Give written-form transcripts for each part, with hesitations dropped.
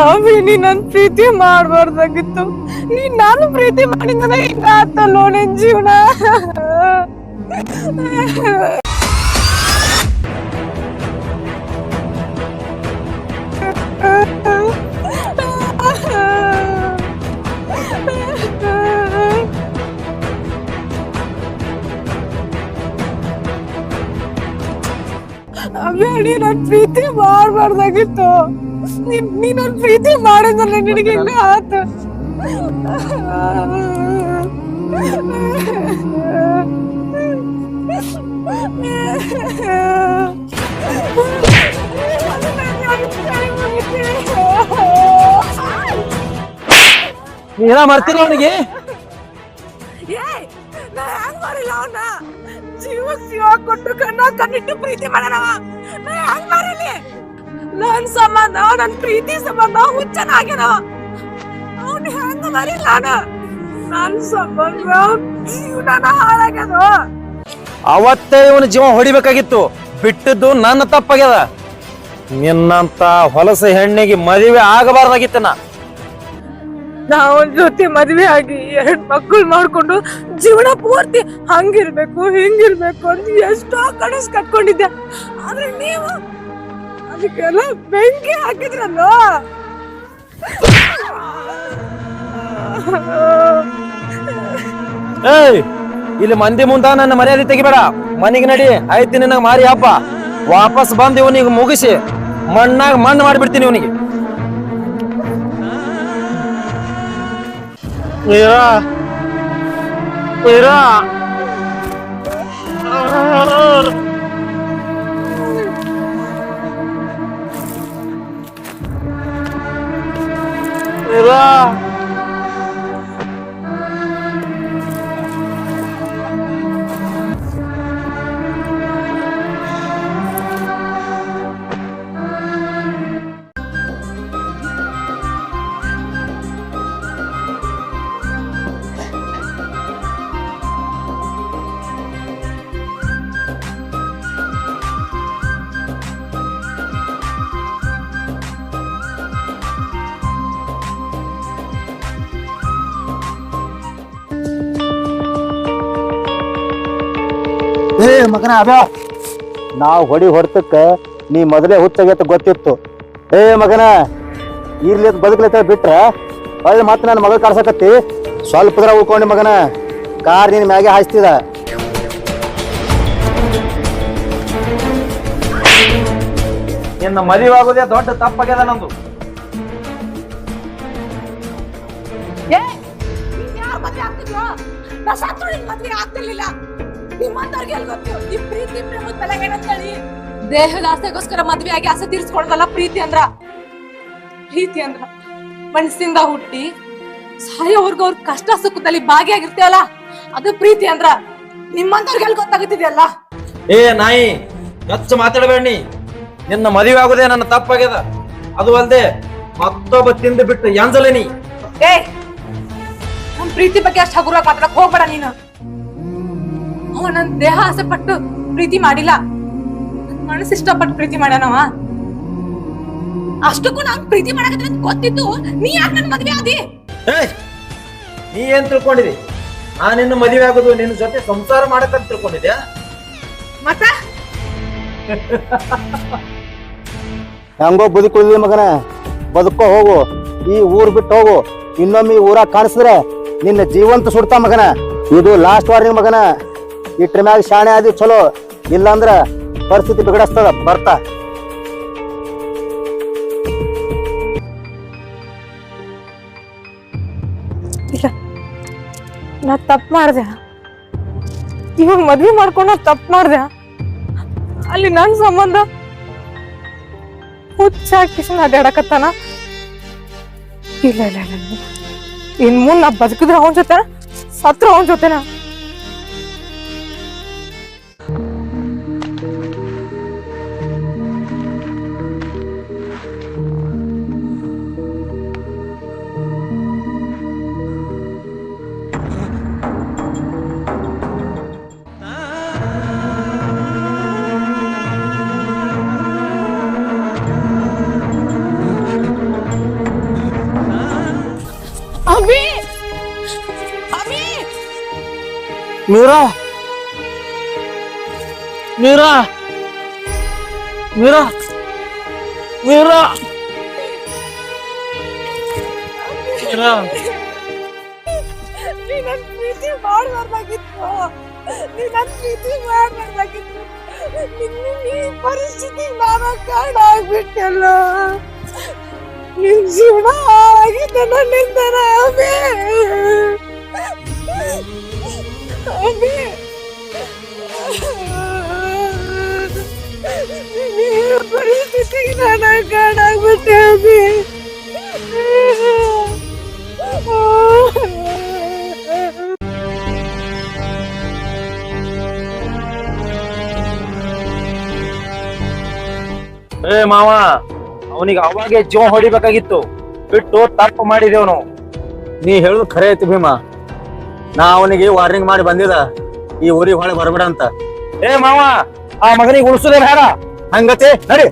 ಅವಿ ನನ್ ಪ್ರೀತಿ ಮಾಡ್ಬಾರ್ದಾಗಿತ್ತು. ನೀನ್ ನಾನು ಪ್ರೀತಿ ಮಾಡಿದ ಹಿಂಗ ಆತಲ್ಲೋ ನಿನ್ ಜೀವನ. ಅವಿ ನನ್ ಪ್ರೀತಿ ಮಾಡ್ಬಾರ್ದಾಗಿತ್ತು. ನೀ ನನ್ ಪ್ರೀತಿ ಮಾಡಿದ್ರೆ ನಿನಗೆ ಹಿಂಗ ಆತ. ಏನ ಮಾಡ್ತೀನಿ ಅವನಿಗೆ? ನಾ ಹೆಂಗ್ ಮಾಡಿಲ್ಲ ಅವನ್ನ? ಜೀವಕ್ಕೆ ಜೀವ ಕೊಟ್ಟು ಕಣ್ಣಿಟ್ಟು ಪ್ರೀತಿ ಮಾಡಣವ. ನಾ ಹೆಂಗ್ ಮಾಡಲಿ? ನನ್ ಸಂಬಂಧ, ನನ್ ಪ್ರೀತಿ ಸಂಬಂಧ ಹುಚ್ಚನಾಗ್ಯನವ. ಅವ್ನು ಹೆಂಗ ಮಾಡಿಲ್ಲ ನನ್ ಸಂಬಂಧ ಜೀವನ ಹಾಳಾಗ್ಯದ. ಅವತ್ತೇ ಇವನು ಜೀವ ಹೊಡಿಬೇಕಾಗಿತ್ತು. ಬಿಟ್ಟದ್ದು ನನ್ನ ತಪ್ಪಾಗ್ಯದ. ನಿನ್ನಂತ ಹೊಲಸ ಹೆಣ್ಣಿಗೆ ಮದುವೆ ಆಗಬಾರ್ದಾಗಿತ್ತ. ನಾವೊಂದ್ ಜೊತೆ ಮದ್ವೆ ಆಗಿ 2 ಮಕ್ಕಳು ಮಾಡ್ಕೊಂಡು ಜೀವನ ಪೂರ್ತಿ ಹಂಗಿರ್ಬೇಕು ಹಿಂಗಿರ್ಬೇಕು ಅಂತ ಎಷ್ಟೋ ಕನಸು ಕಟ್ಕೊಂಡಿದ್ದೆ. ಆದ್ರೆ ನೀವು ಅದಕ್ಕೆಲ್ಲ ಬೆಂಕಿ ಹಾಕಿದ್ರಲ್ಲೋ. ಏಯ್, ಇಲ್ಲಿ ಮಂದಿ ಮುಂದ ನನ್ನ ಮರ್ಯಾದೆ ತೆಗಿಬೇಡ. ಮನೆಗೆ ನಡಿ, ಆಯ್ತು ನಿನಗೆ ಮಾರಿ ಹಬ್ಬ. ವಾಪಸ್ ಬಂದು ಇವನಿಗೆ ಮುಗಿಸಿ ಮಣ್ಣಾಗ ಮಣ್ಣು ಮಾಡಿಬಿಡ್ತೀನಿ ಇವನಿಗೆ. ವೀರಾ ವೀರಾ ವೀರಾ ಮಗನ ಅಬ್ಯಾ, ನಾವು ಹೊಡ್ತಕ್ಕ ನೀ ಮೊದಲೇ ಹುಚ್ಚಾಗೈತ ಗೊತ್ತಿತ್ತು. ಮಗನ ಇರ್ಲಿ ಬದುಕಲತ್ತ ಬಿಟ್ರ ಹೊಳ್ಳಿ ಮತ್ತೆ ನನ್ನ ಮಗಳು ಕಾಡ್ಸಕತ್ತಿ. ಸ್ವಲ್ಪದ್ರ ಉಳ್ಕೊಂಡಿ ಮಗನ. ಕಾರ್ ನಿನ್ ಮ್ಯಾಗೆ ಹಾಯ್ತಿದ. ನಿನ್ನ ಮದುವೆ ಆಗೋದೇ ದೊಡ್ಡ ತಪ್ಪಾಗ್ಯದ ನಂದು. ದೇಹದ ಆಸೆಗೋಸ್ಕರ ಮದ್ವೆ ಆಗಿ ಆಸೆ ತೀರ್ಸ್ಕೊಳ್ದಲ್ಲ ಪ್ರೀತಿ ಅಂದ್ರ. ಪ್ರೀತಿ ಅಂದ್ರ ಮನಸ್ಸಿಂದ ಹುಟ್ಟಿ ಸಾಯೋವರ್ಗು ಅವ್ರ ಕಷ್ಟ ಸುಖದಲ್ಲಿ ಭಾಗಿಯಾಗಿರ್ತೇವಲ್ಲ, ಅದು ಪ್ರೀತಿ ಅಂದ್ರ. ನಿಮ್ಮಂತವ್ರಿಗೆಲ್ಲ ಗೊತ್ತಾಗುತ್ತಿದೆಯಲ್ಲ. ನಾಯಿ ಹೆಚ್ಚು ಮಾತಾಡಬೇಡಿ. ನಿನ್ನ ಮದುವೆ ಆಗೋದೇ ನನ್ನ ತಪ್ಪಾಗ್ಯದ. ಅದು ಅಲ್ದೆ ಮತ್ತೊಬ್ಬ ತಿಂದು ಬಿಟ್ಟು ಎಂಜಲೆ ನೀ. ನಮ್ ಪ್ರೀತಿ ಬಗ್ಗೆ ಅಷ್ಟು ಹಗುರವಾಗಿ ಮಾತಾಡಕ್ ಹೋಗ್ಬೇಡ ನೀನು. ಅವ ನನ್ ದೇಹ ಆಸೆ ಪಟ್ಟು ಪ್ರೀತಿ ಮಾಡಿಲ್ಲ, ಮನಸ್ಸು ಇಷ್ಟಪಟ್ಟು ಪ್ರೀತಿ ಮಾಡ್ಯಾನವ. ಅಷ್ಟಕ್ಕೂ ನಾನ್ ಪ್ರೀತಿ ಮಾಡಕತ್ತೀನಿ ಅಂತ ಗೊತ್ತಿತ್ತು ನೀ ಯಾಕೆ ನನ್ ಮದ್ವೆ ಆದಿ? ನೀ ಏನ್ ತಿಳ್ಕೊಂಡಿದಿ? ನಾ ನಿನ್ನ ಮದುವೆ ಆಗೋದು ನಿನ್ನ ಜೊತೆ ಸಂಸಾರ ಮಾಡಕಂತ ತಿಳ್ಕೊಂಡಿದ್ಯಾ? ಮತ್ತ ಹೆಂಗೋ ಬದುಕುಳಿದ್ವಿ ಮಗನ. ಬದುಕೋ ಹೋಗು, ಈ ಊರ್ ಬಿಟ್ಟು ಹೋಗು. ಇನ್ನೊಮ್ಮೆ ಈ ಊರಾಗ ಕಾಣಿಸಿದ್ರೆ ನಿನ್ನ ಜೀವಂತ ಸುಡ್ತಾ ಮಗನ. ಇದು ಲಾಸ್ಟ್ ವಾರ್ನಿಂಗ್ ಮಗನ. ಇಟ್ರ ಮ್ಯಾಗ ಶಾಣೆ ಆದಿ ಚಲೋ, ಇಲ್ಲಾಂದ್ರ ಪರಿಸ್ಥಿತಿ ಬಿಗಡಿಸ್ತದ ಬರ್ತಾ. ಇಲ್ಲ, ನಾ ತಪ್ಪು ಮಾಡ್ದೆ. ಇವಾಗ ಮದ್ವೆ ಮಾಡ್ಕೊಂಡ ತಪ್ಪು ಮಾಡ್ದೆ. ಅಲ್ಲಿ ನನ್ ಸಂಬಂಧ ಹುಚ್ಚಾಗಿ ಕಿಶನ್ ಅಡ್ಯಾಡಕತ್ತಾನ. ಇಲ್ಲ ಇಲ್ಲ ಇಲ್ಲ, ಇನ್ ಮುಂದ್ ನಾ ಬದುಕಿದ್ರೆ ಅವನ್ ಜೊತೆ, ಸತ್ರ ಅವನ್ ಜೊತೆನ. ಮೀರಾ ಮೀರಾ ಮೀರಾ ಮೀರಾ ಮೀರಾ ನೀ ನನ್ ಪ್ರೀತಿ ಮಾಡ್ಬಾರ್ದಾಗಿತ್ತು. ನೀ ನನ್ ಪ್ರೀತಿ ಮಾಡ್ಬಾರ್ದಾಗಿತ್ತು. ಈ ಪರಿಸ್ಥಿತಿ ನಾನು ಕಾರಣ ಆಗ್ಬಿಟ್ಟಲ್ಲ. ನಿನ್ ಜೀವನ ಹಾಳಾಗಿದೆ ನನ್ನಿಂದನ ಅಭಿ. ಅಭಿ ಈ ಪರಿಸ್ಥಿತಿಗೆ ನಾನು ಕಾರಣ ಆಗ್ಬಿಟ್ಟೆ ಅಭಿ. ಏ ಮಾವ, ಅವನಿಗೆ ಅವಾಗೆ ಜೀವ ಹೊಡಿಬೇಕಾಗಿತ್ತು, ಬಿಟ್ಟು ತಪ್ಪು ಮಾಡಿದೇವ್ ನಾವು. ನೀ ಹೇಳುದು ಖರೆ ಐತಿ ಭೀಮಾ. ನಾ ಅವನಿಗೆ ವಾರ್ನಿಂಗ್ ಮಾಡಿ ಬಂದಿದ ಈ ಊರಿಗೆ ಹೊಳೆ ಬರಬೇಡ ಅಂತ. ಏ ಮಾವ, ಆ ಮಗನಿಗೆ ಉಳಿಸೋದೇ ಬೇಡ. ಹಂಗತಿ ನಡಿ.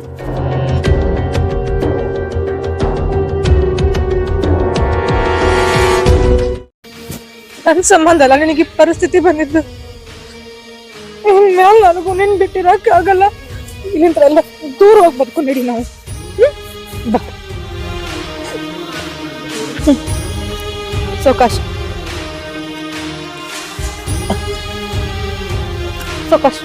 ನನ್ ಸಂಬಂಧ ಅಲ್ಲ ನಿನಗೆ ಪರಿಸ್ಥಿತಿ ಬಂದಿದ್ದು. ಇನ್ಮೇಲೆ ನನಗೂ ನಿನ್ ಬಿಟ್ಟಿರಕ್ ಆಗಲ್ಲ. ಇಲ್ಲಿಂದ ಎಲ್ಲ ದೂರ ಹೋಗಿ ಬದ್ಕೊಂಡಿ ನಾವು. ಬಾ ಸೌಕಾಶ್ ಸೌಕಾಶ್.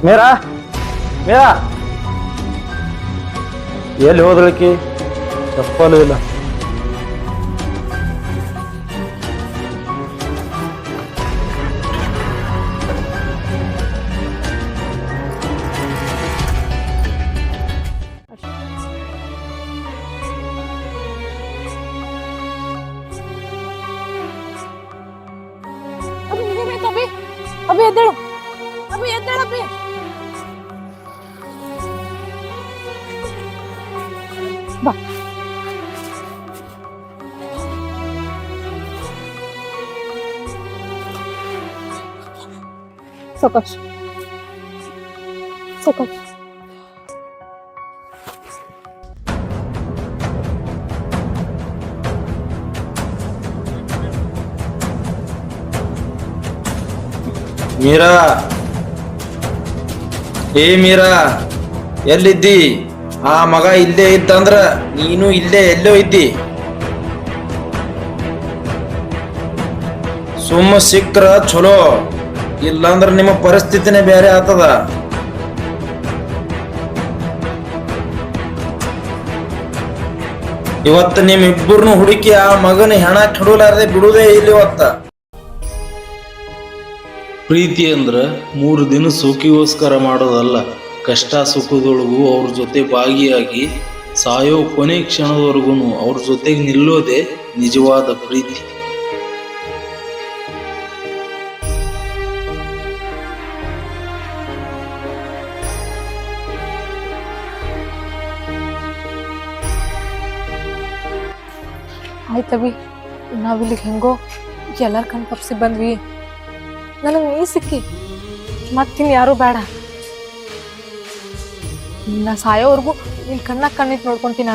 ಮೀರಾ ಮೀರಾ ಎಲ್ಲಿ ಹೋದ್ರಕಿ? ಚಪ್ಪಲು ಇಲ್ಲ. ಅಭಿ ಅಭಿ ಎದ್ದೇಳು. ಅಭಿ ಎದ್ದೇಳು. ಅಭಿ ಬಾ. ಸೌಕಾಶ್ ಸೌಕಾಶ್. ಮೀರಾ, ಏ ಮೀರಾ, ಎಲ್ಲಿದ್ದಿ? ಆ ಮಗ ಇಲ್ಲೇ ಇದ್ದಂದ್ರ ನೀನು ಇಲ್ಲೇ ಎಲ್ಲೋ ಇದ್ದಿ. ಸುಮ್ಮ ಸಿಕ್ಕ್ರ ಚಲೋ, ಇಲ್ಲಾಂದ್ರ ನಿಮ್ಮ ಪರಿಸ್ಥಿತಿನೇ ಬೇರೆ ಆತದ. ಇವತ್ತು ನಿಮ್ಮಿಬ್ಬರನ್ನು ಹುಡುಕಿ ಆ ಮಗನ ಹೆಣ ಕೆಡಲಾರದೆ ಬಿಡುವುದೇ ಇಲ್ಲಿ ಇವತ್ತ. ಪ್ರೀತಿ ಅಂದ್ರ 3 ದಿನ ಸುಖಿಗೋಸ್ಕರ ಮಾಡೋದಲ್ಲ, ಕಷ್ಟ ಸುಖದೊಳಗೂ ಅವ್ರ ಜೊತೆ ಭಾಗಿಯಾಗಿ ಸಾಯೋ ಕೊನೆ ಕ್ಷಣದವರೆಗೂ ಅವ್ರ ಜೊತೆಗೆ ನಿಲ್ಲೋದೇ ನಿಜವಾದ ಪ್ರೀತಿ. ಆಯ್ತವಿ, ನಾವಿಲ್ಲಿಗೆ ಹೆಂಗೋ ಎಲ್ಲಾರ ಕಣ್ ತಪ್ಸಿ ಬಂದ್ವಿ. ನನಗೆ ನೀ ಸಿಕ್ಕಿ, ಮತ್ತಿನ್ ಯಾರು ಬೇಡ. ನಾ ಸಾಯೋವರೆಗೂ ನಿನ್ ಕಣ್ಣಾಗ ಕಣ್ಣಿಟ್ಟು ನೋಡ್ಕೊಂತೀನಿ.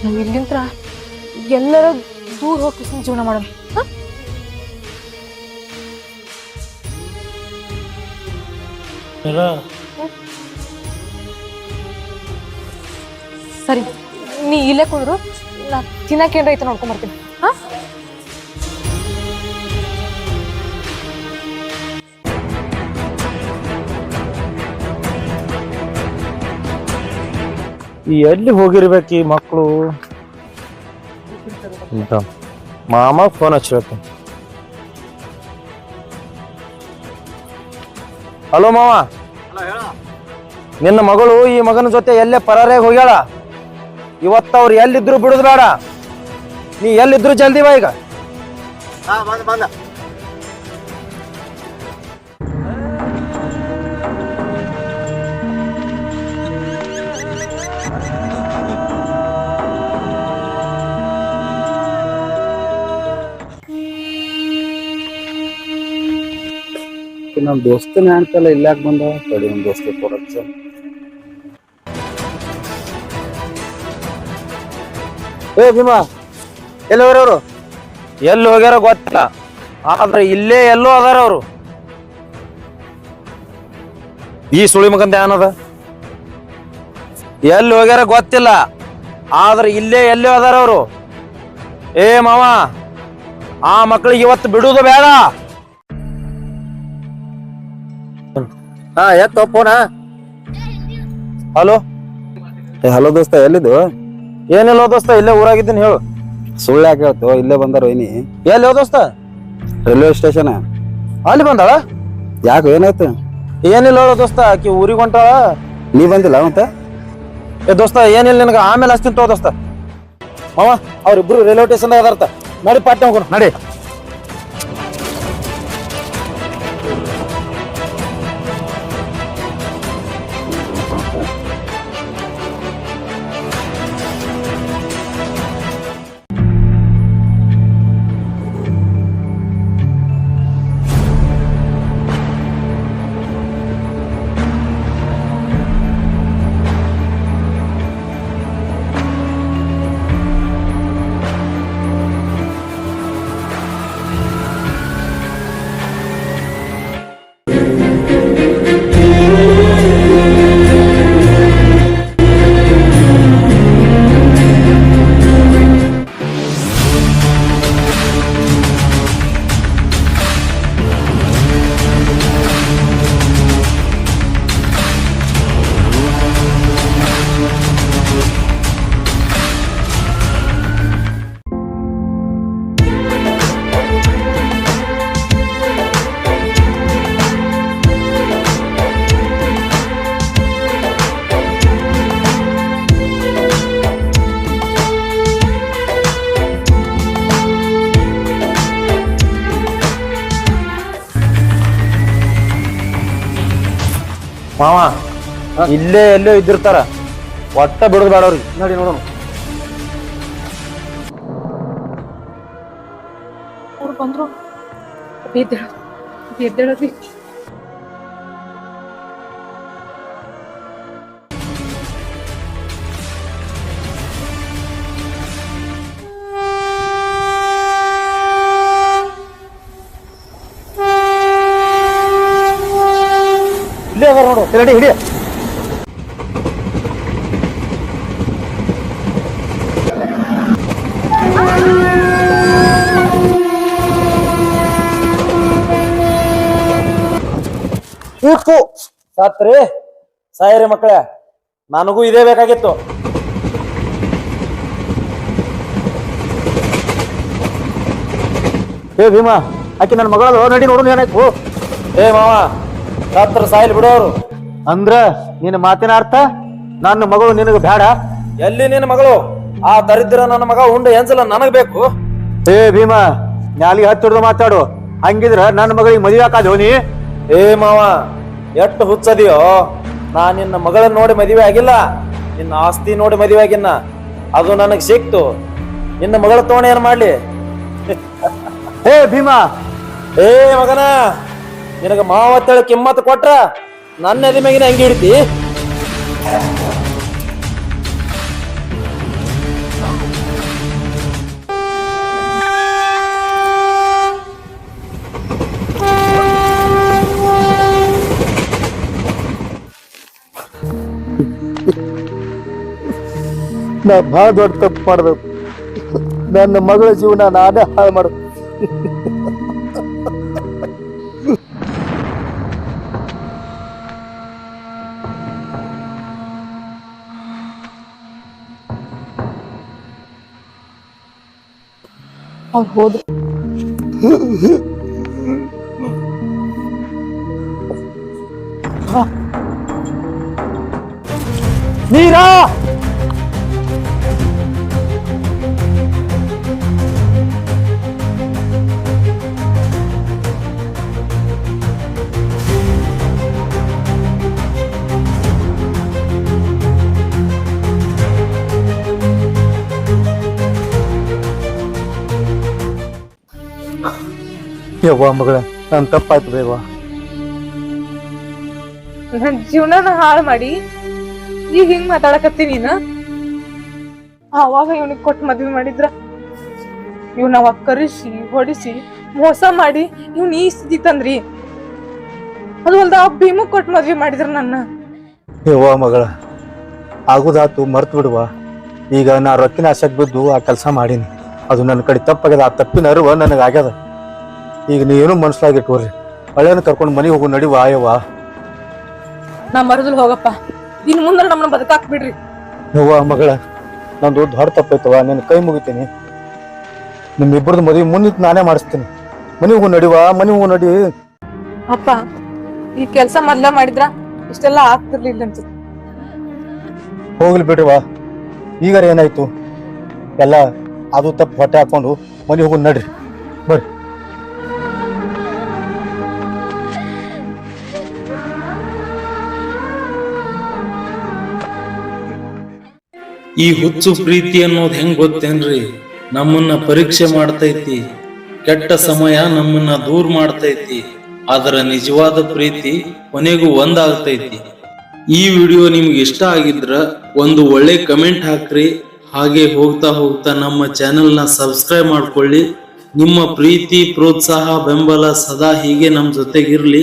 ನಾನು ಇಲ್ಲಿಂತ್ರ ಎಲ್ಲರ ದೂರ ಹೋಗಿ ಜೀವನ ಮಾಡೋಣ. ಸರಿ, ನೀ ಇಲ್ಲೇ ಕುಂದ್ರು, ನಾ ತಿನ್ನಕ್ಕೆ ಏನ್ರ ಐತೆ ನೋಡ್ಕೊಂಡ್ ಬರ್ತೀನಿ. ಹಾ, ಎಲ್ಲಿ ಹೋಗಿರ್ಬೇಕು ಈ ಮಕ್ಕಳು? ಮಾಮ ಫೋನ್ ಹಚ್ಚಿರತ್ತೆ. ಹಲೋ ಮಾವ, ನಿನ್ನ ಮಗಳು ಈ ಮಗನ ಜೊತೆ ಎಲ್ಲೇ ಪರಾರಿಯಾಗಿ ಹೋಗ್ಯಾಳ. ಇವತ್ತು ಅವ್ರು ಎಲ್ಲಿದ್ರು ಬಿಡುದು ಬೇಡ. ನೀ ಎಲ್ಲಿದ್ರು ಜಲ್ದಿ ಬಾ ಈಗ. ಬಂದ ನಮ್ಮ ದೋಸ್ತನ ಅಂತಲ್ಲ ಇಲ್ಲಾಕ್ ಬಂದ ತಡಿ ನಮ್ಮ ದೋಸ್ತ ಕೊಡಚ್ಚ ಏ ಭೀಮಾ ಎಲ್ಲಿ ಹೋಗ್ರವ್ರು ಎಲ್ಲಿ ಹೋಗ್ಯಾರ ಗೊತ್ತಿಲ್ಲ, ಆದ್ರೆ ಇಲ್ಲೇ ಎಲ್ಲೋ ಅದಾರ ಅವರು. ಈ ಸುಳಿ ಮಗಂದ ಏನದ, ಎಲ್ಲಿ ಹೋಗ್ಯಾರ ಗೊತ್ತಿಲ್ಲ, ಆದ್ರೆ ಇಲ್ಲೇ ಎಲ್ಲೋ ಅದಾರ ಅವರು. ಏ ಮಾವ, ಆ ಮಕ್ಳಿಗೆ ಇವತ್ತು ಬಿಡುವುದು ಬೇಡ. ಹಾ ಎತ್ತ ಫೋನ. ಹಲೋ ಹಲೋ ದೋಸ್ತ ಎಲ್ಲಿದ್ದು? ಏನಿಲ್ಲ ದೋಸ್ತ, ಇಲ್ಲೇ ಊರಾಗಿದ್ದೀನಿ ಹೇಳು. ಸುಳ್ಳು ಯಾಕೆ ಹೇಳ್ತು? ಇಲ್ಲೇ ಬಂದಾರ ಏನಿ ಎಲ್ಲಿ ದೋಸ್ತ? Railway station. ಅಲ್ಲಿ ಬಂದಾಳ? ಯಾಕೆ ಏನಾಯ್ತು? ಏನಿಲ್ಲ ಹೇಳು ದೋಸ್ತ, ಆಕಿ ಊರಿಗೆ ಹೊಂಟಾಳ. ನೀ ಬಂದಿಲ್ಲ ಮತ್ತೆ? ಏ ದೋಸ್ತ ಏನಿಲ್ಲ, ನಿನಗೆ ಆಮೇಲೆ ಹಚ್ತೀನಿ ತಗೋ ದೋಸ್ತ. ಮಾವ ಅವ್ರಿಬ್ರು ರೈಲ್ವೆ ಸ್ಟೇಷನ್ ಅದಾರ್ತ, ನಡಿ ಪಾಟ್ನೆ ಹೋಗೋಣ ನಡಿ. ಮಾವ ಇಲ್ಲೇ ಎಲ್ಲೋ ಇದ್ದಿರ್ತಾರ, ಒಟ್ಟ ಬಿಡುದು ಬೇಡ ಅವ್ರಿಗೆ. ನೋಡಿ ನೋಡೋಣ. ಅವ್ರು ಬಂದ್ರು, ಎದ್ದೇಳತಿ. ಇಲ್ಲೇ ಅದಾರ ನೋಡು, ರೆಡಿ ಹಿಡಿ. ಸಾತ್ರಿ ಸಾಯಿರಿ ಮಕ್ಕಳೇ, ನನಗೂ ಇದೇ ಬೇಕಾಗಿತ್ತು. ಏ ಭೀಮಾ, ಆಕಿ ನನ್ನ ಮಗಳದು, ನಡಿ ನೋಡೋಣ ಏನಾಯ್ತು. ಏ ಮಾವ, ರಾತ್ರ ಸಾಯಿಲ್ ಬಿಡೋರು. ಅಂದ್ರ ನಿನ್ನ ಮಾತಿನ ಅರ್ಥ ನನ್ನ ಮಗಳು ನಿನಗೆ ಬೇಡ? ಎಲ್ಲಿ ನಿನ್ನ ಮಗಳು? ಆ ದರಿದ್ರ ನನ್ನ ಮಗ ಉಂಡ ಎನ್ಸಲ ನನಗ್ ಬೇಕು. ಏ ಭೀಮಾ, ನಾಲಿಗೆ ಹತ್ತಿಡ್ದು ಮಾತಾಡು. ಹಂಗಿದ್ರ ನನ್ನ ಮಗಳಿಗೆ ಮದುವೆ ಹಾಕಾದ ನೀ? ಏ ಮಾವ, ಎಷ್ಟು ಹುಚ್ಚದಿಯೋ. ನಾ ನಿನ್ನ ಮಗಳನ್ನ ನೋಡಿ ಮದುವೆ ಆಗಿಲ್ಲ, ನಿನ್ನ ಆಸ್ತಿ ನೋಡಿ ಮದುವೆ ಆಗಿನ್ನ. ಅದು ನನಗ್ ಸಿಕ್ತು, ನಿನ್ನ ಮಗಳ ತೋಣ ಏನ್ ಮಾಡ್ಲಿ? ಏ ಭೀಮಾ, ಏ ಮಗನ, ನಿನಗ ಮಾವತ್ತೇಳ ಕಿಮ್ಮತ್ ಕೊಟ್ರ ನನ್ನ ಎದಿ ಮ್ಯಾಗಿನ ಹೆಂಗೆ ಹಿಡ್ತಿ? ನಾ ಬಹಳ ದೊಡ್ಡ ತಪ್ಪು ಮಾಡ್ದೆ. ನನ್ನ ಮಗಳ ಜೀವನ ನಾನೇ ಹಾಳು ಮಾಡ. ಅವ್ರು ಹೋದ್ರು. ನೀರಾ ಯವ್ವ ಮಗಳ, ನನ್ ತಪ್ಪಾಯ್ತು ಬೇವ. ನನ್ ಜೀವನನ ಹಾಳು ಮಾಡಿ ಈಗ ಹಿಂಗ್ ಮಾತಾಡಕತ್ತಿ ನೀನ. ಅವಾಗ ಇವನಿಗೆ ಕೊಟ್ಟು ಮದ್ವೆ ಮಾಡಿದ್ರ ಇವ್ನ ಅವಾಗ ಕರೆಸಿ ಹೊಡಿಸಿ ಮೋಸ ಮಾಡಿ ಇವ್ನ ಈ ಸ್ಥಿತಿ ತಂದ್ರಿ. ಅದು ಅಲ್ದ ಭೀಮಕ್ ಕೊಟ್ಟು ಮದ್ವೆ ಮಾಡಿದ್ರ ನನ್ನ. ಯವ್ವ ಮಗಳ, ಆಗುದಾತು ಮರ್ತು ಬಿಡುವ. ಈಗ ನಾ ರೊಕ್ಕಿನ ಆಸೆಗೆ ಬಿದ್ದು ಆ ಕೆಲಸ ಮಾಡೀನಿ. ಅದು ನನ್ನ ಕಡೆ ತಪ್ಪಾಗ್ಯದ. ಆ ತಪ್ಪಿನ ಅರಿವು ನನಗೆ ಆಗ್ಯದ. ಈಗ ನೀನು ಮನಸ್ಸಾಗಿಟ್ಕೋರಿ. ಹಳೆಯನ್ನ ಕರ್ಕೊಂಡು ಮನೆಗೆ ಹೋಗು ನಡಿವ ಯವ್ವ. ನಾ ಮರದಲ್ಲಿ ಹೋಗಪ್ಪ. ಇನ್ ಮುಂದೆ ನಮ್ಮನ್ನ ಬದುಕಾಕ್ ಬಿಡ್ರಿ. ಯವ್ವ ಮಗಳ, ನಂದು ದೊಡ್ಡ ತಪ್ಪೈತವ. ನಿನ್ನ ಕೈ ಮುಗಿತೀನಿ. ನಿಮ್ಮಿಬ್ಬರದು ಮದುವೆ ಮುಂದಿತ್ತು ನಾನೇ ಮಾಡಿಸ್ತೀನಿ. ಮನೆಗೆ ಹೋಗು ನಡಿವ, ಮನೆಗೆ ಹೋಗು ನಡಿ. ಅಪ್ಪ, ಈ ಕೆಲ್ಸ ಮೊದ್ಲ ಮಾಡಿದ್ರ ಇಷ್ಟೆಲ್ಲ ಆಗ್ತಿರ್ಲಿಲ್ಲ ಅನ್ಸುತ್ತೆ. ಹೋಗ್ಲಿ ಬಿಡ್ರಿವ. ಈಗಾರ ಏನಾಯ್ತು ಎಲ್ಲ ಅದು ತಪ್ಪು ಹೊಟ್ಟೆ ಹಾಕೊಂಡು ಮನೆಗೆ ಹೋಗು ನಡ್ರಿ ಬರ್ರಿ. ಈ ಹುಚ್ಚು ಪ್ರೀತಿ ಅನ್ನೋದು ಹೆಂಗ್ ಗೊತ್ತೇನ್ರಿ? ನಮ್ಮನ್ನ ಪರೀಕ್ಷೆ ಮಾಡ್ತೈತಿ. ಕೆಟ್ಟ ಸಮಯ ನಮ್ಮನ್ನ ದೂರ ಮಾಡ್ತೈತಿ. ಆದ್ರ ನಿಜವಾದ ಪ್ರೀತಿ ಕೊನೆಗೂ ಒಂದಾಗ್ತೈತಿ. ಈ ವಿಡಿಯೋ ನಿಮ್ಗೆ ಇಷ್ಟ ಆಗಿದ್ರ ಒಂದು ಒಳ್ಳೆ ಕಮೆಂಟ್ ಹಾಕ್ರಿ. ಹಾಗೆ ಹೋಗ್ತಾ ಹೋಗ್ತಾ ನಮ್ಮ ಚಾನೆಲ್ನ ಸಬ್ಸ್ಕ್ರೈಬ್ ಮಾಡ್ಕೊಳ್ಳಿ. ನಿಮ್ಮ ಪ್ರೀತಿ, ಪ್ರೋತ್ಸಾಹ, ಬೆಂಬಲ ಸದಾ ಹೀಗೆ ನಮ್ಮ ಜೊತೆಗಿರ್ಲಿ.